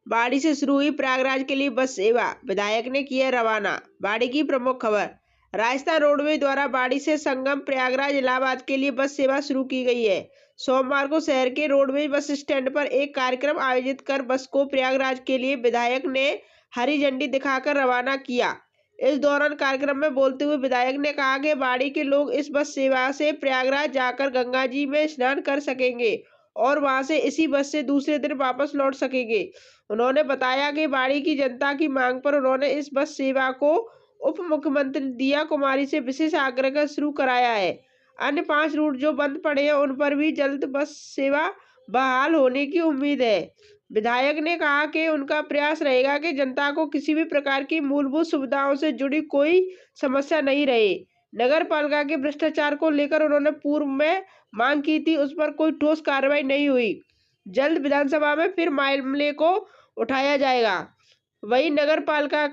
बाड़ी से शुरू हुई प्रयागराज के लिए बस सेवा, विधायक ने किया रवाना। बाड़ी की प्रमुख खबर। राजस्थान रोडवेज द्वारा बाड़ी से संगम प्रयागराज इलाहाबाद के लिए बस सेवा शुरू की गई है। सोमवार को शहर के रोडवेज बस स्टैंड पर एक कार्यक्रम आयोजित कर बस को प्रयागराज के लिए विधायक ने हरी झंडी दिखाकर रवाना किया। इस दौरान कार्यक्रम में बोलते हुए विधायक ने कहा कि बाड़ी के लोग इस बस सेवा से प्रयागराज जाकर गंगा जी में स्नान कर सकेंगे और वहां से इसी बस से दूसरे दिन वापस लौट सकेंगे। उन्होंने बताया कि बाड़ी की जनता की मांग पर उन्होंने इस बस सेवा को उप मुख्यमंत्री दिया कुमारी से विशेष आग्रह कर शुरू कराया है। अन्य 5 रूट जो बंद पड़े हैं उन पर भी जल्द बस सेवा बहाल होने की उम्मीद है। विधायक ने कहा कि उनका प्रयास रहेगा कि जनता को किसी भी प्रकार की मूलभूत सुविधाओं से जुड़ी कोई समस्या नहीं रहे। नगर पालिका के भ्रष्टाचार को लेकर उन्होंने पूर्व में मांग की थी, उस पर कोई ठोस कार्रवाई नहीं हुई। जल्द विधानसभा में फिर मामले को उठाया जाएगा। वहीं नगर पालिका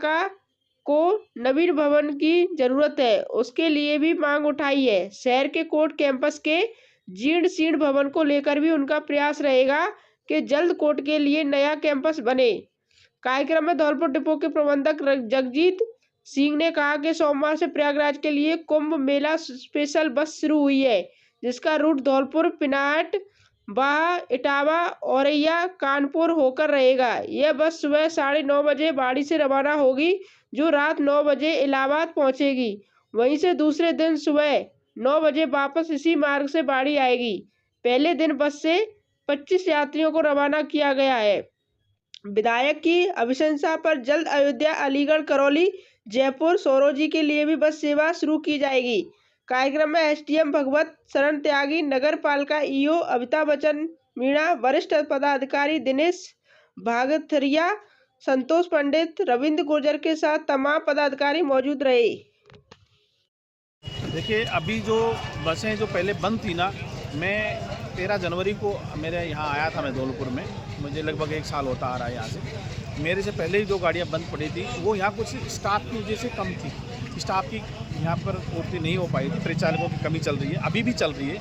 को नवीन भवन की जरूरत है, उसके लिए भी मांग उठाई है। शहर के कोर्ट कैंपस के जीर्ण शीर्ण भवन को लेकर भी उनका प्रयास रहेगा कि जल्द कोर्ट के लिए नया कैंपस बने। कार्यक्रम में धौलपुर डिपो के प्रबंधक जगजीत सिंह ने कहा कि सोमवार से प्रयागराज के लिए कुंभ मेला स्पेशल बस शुरू हुई है, जिसका रूट धौलपुर, पिनाट, बाह, इटावा, औरैया, कानपुर होकर रहेगा। यह बस सुबह 9:30 बजे बाड़ी से रवाना होगी, जो रात 9 बजे इलाहाबाद पहुंचेगी। वहीं से दूसरे दिन सुबह 9 बजे वापस इसी मार्ग से बाड़ी आएगी। पहले दिन बस से 25 यात्रियों को रवाना किया गया है। विधायक की अभिशंसा पर जल्द अयोध्या, अलीगढ़, करौली, जयपुर, सौरोजी के लिए भी बस सेवा शुरू की जाएगी। कार्यक्रम में एसडीएम भगवत शरण त्यागी, नगर पालिका ईओ अमिताभ बच्चन मीणा, वरिष्ठ पदाधिकारी दिनेश भागथरिया, संतोष पंडित, रविंद्र गुर्जर के साथ तमाम पदाधिकारी मौजूद रहे। देखिए, अभी जो बसें जो पहले बंद थी ना, मैं 13 जनवरी को मेरे यहाँ आया था, मैं धौलपुर में, मुझे लगभग 1 साल होता आ रहा है यहाँ से। मेरे से पहले ही जो गाड़ियाँ बंद पड़ी थी वो यहाँ कुछ स्टाफ की वजह से कम थी, स्टाफ की यहाँ पर पूर्ति नहीं हो पाई थी, परिचालकों की कमी चल रही है, अभी भी चल रही है।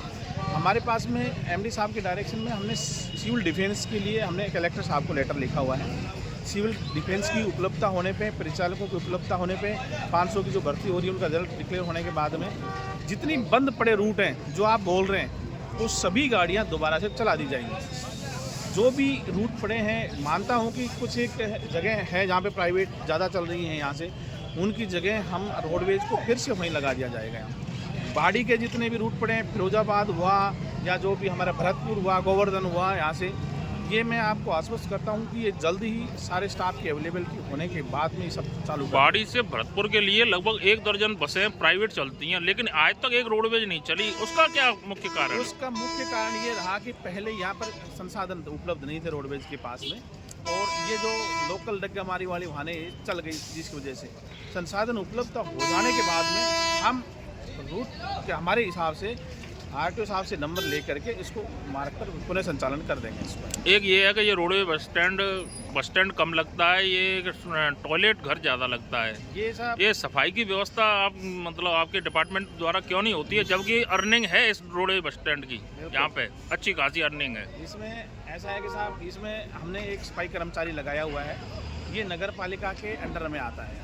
हमारे पास में एमडी साहब के डायरेक्शन में हमने सिविल डिफेंस के लिए हमने कलेक्टर साहब को लेटर लिखा हुआ है। सिविल डिफेंस की उपलब्धता होने पे, परिचालकों की उपलब्धता होने पे, 500 की जो भर्ती हो रही है उनका रिजल्ट डिक्लेयर होने के बाद में जितनी बंद पड़े रूट हैं जो आप बोल रहे हैं, वो सभी गाड़ियां दोबारा से चला दी जाएंगी। जो भी रूट पड़े हैं, मानता हूं कि कुछ एक जगह है जहां पे प्राइवेट ज़्यादा चल रही हैं यहाँ से, उनकी जगह हम रोडवेज को फिर से वहीं लगा दिया जाएगा। बाड़ी के जितने भी रूट पड़े हैं, फिरोजाबाद हुआ या जो भी हमारा भरतपुर हुआ, गोवर्धन हुआ, यहाँ से ये मैं आपको आश्वस्त करता हूँ कि ये जल्द ही सारे स्टाफ के अवेलेबिलिटी होने के बाद में ये सब चालू। बाड़ी से भरतपुर के लिए लगभग 1 दर्जन बसें प्राइवेट चलती हैं, लेकिन आज तक एक रोडवेज नहीं चली। उसका क्या मुख्य कारण? उसका मुख्य कारण ये रहा कि पहले यहाँ पर संसाधन उपलब्ध नहीं थे रोडवेज के पास में, और ये जो लोकल डग्गामारी वाली वाहनें चल गई, जिसकी वजह से संसाधन उपलब्ध हो जाने के बाद में हम रूट के हमारे हिसाब से आरटीओ साहब से नंबर ले करके इसको मार्ग पर पुनः संचालन कर देंगे। इसको एक ये है कि ये रोडवे बस स्टैंड कम लगता है, ये टॉयलेट घर ज़्यादा लगता है। ये सफाई की व्यवस्था आप मतलब आपके डिपार्टमेंट द्वारा क्यों नहीं होती है, जबकि अर्निंग है इस रोडवे बस स्टैंड की, यहाँ पे अच्छी खासी अर्निंग है। इसमें ऐसा है कि साहब, इसमें हमने एक सफाई कर्मचारी लगाया हुआ है, ये नगर पालिका के अंडर में आता है।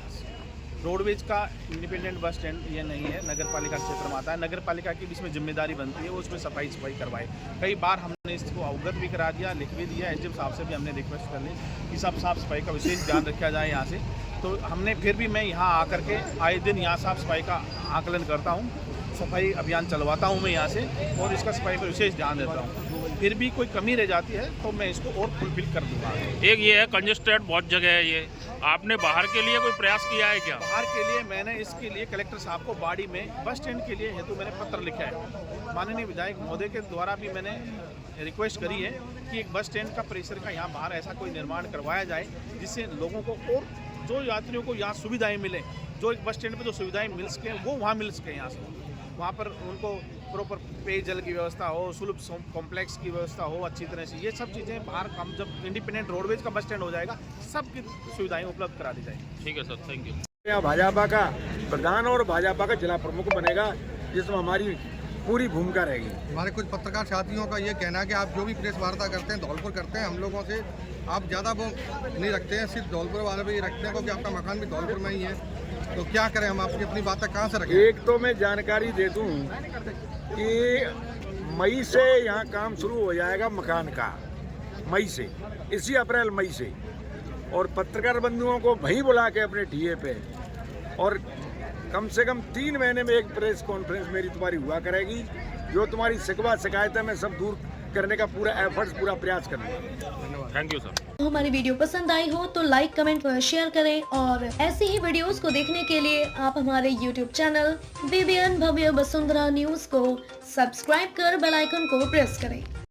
रोडवेज का इंडिपेंडेंट बस स्टैंड ये नहीं है, नगर पालिका क्षेत्र में आता है। नगर पालिका की भी इसमें जिम्मेदारी बनती है, वो उसमें सफाई करवाए। कई बार हमने इसको अवगत भी करा दिया, लिख भी दिया, एसडीएम साहब से भी हमने रिक्वेस्ट कर ली कि सब साफ सफाई का विशेष ध्यान रखा जाए यहाँ से। तो हमने फिर भी मैं यहाँ आकर के आए दिन यहाँ साफ सफाई का आकलन करता हूँ, सफाई अभियान चलवाता हूँ मैं यहाँ से, और इसका सफाई पर विशेष ध्यान देता हूँ। फिर भी कोई कमी रह जाती है तो मैं इसको और फुलफिल कर दूँगा। एक ये है कंजेस्टेड बहुत जगह है, ये आपने बाहर के लिए कोई प्रयास किया है क्या? बाहर के लिए मैंने इसके लिए कलेक्टर साहब को बाड़ी में बस स्टैंड के लिए हेतु मैंने पत्र लिखा है। माननीय विधायक महोदय के द्वारा भी मैंने रिक्वेस्ट करी है कि एक बस स्टैंड का परिसर का यहाँ बाहर ऐसा कोई निर्माण करवाया जाए, जिससे लोगों को और जो यात्रियों को यहाँ सुविधाएँ मिले, जो एक बस स्टैंड पर जो सुविधाएँ मिल सकें वो वहाँ मिल सकें। यहाँ से वहाँ पर उनको प्रॉपर पेयजल की व्यवस्था हो, सुलभ कॉम्प्लेक्स की व्यवस्था हो अच्छी तरह से। ये सब चीज़ें बाहर हम जब इंडिपेंडेंट रोडवेज का बस स्टैंड हो जाएगा, सबकी सुविधाएं उपलब्ध करा दी जाएगी। ठीक है सर, थैंक यू। यहाँ भाजपा का प्रधान और भाजपा का जिला प्रमुख बनेगा, जिसमें हमारी पूरी भूमिका रहेगी। हमारे कुछ पत्रकार साथियों का ये कहना है कि आप जो भी प्रेस वार्ता करते हैं धौलपुर करते हैं, हम लोगों से आप ज़्यादा वो नहीं रखते हैं, सिर्फ धौलपुर वाले भी रखते हैं, क्योंकि आपका मकान भी धौलपुर में ही है। तो क्या करें, हम अपनी बातें कहाँ से रखें? एक तो मैं जानकारी दे दूं कि मई से यहाँ काम शुरू हो जाएगा मकान का, मई से, इसी अप्रैल मई से, और पत्रकार बंधुओं को वहीं बुला के अपने टीए पे, और कम से कम 3 महीने में एक प्रेस कॉन्फ्रेंस मेरी तुम्हारी हुआ करेगी, जो तुम्हारी शिकवा शिकायतें मैं सब दूर करने का पूरा एफर्ट्स, पूरा प्रयास करूँगा। Thank you sir. हमारी वीडियो पसंद आई हो तो लाइक, कमेंट व शेयर करें, और ऐसी ही वीडियोस को देखने के लिए आप हमारे YouTube चैनल BBN भव्य वसुंधरा न्यूज को सब्सक्राइब कर बेल आइकन को प्रेस करें।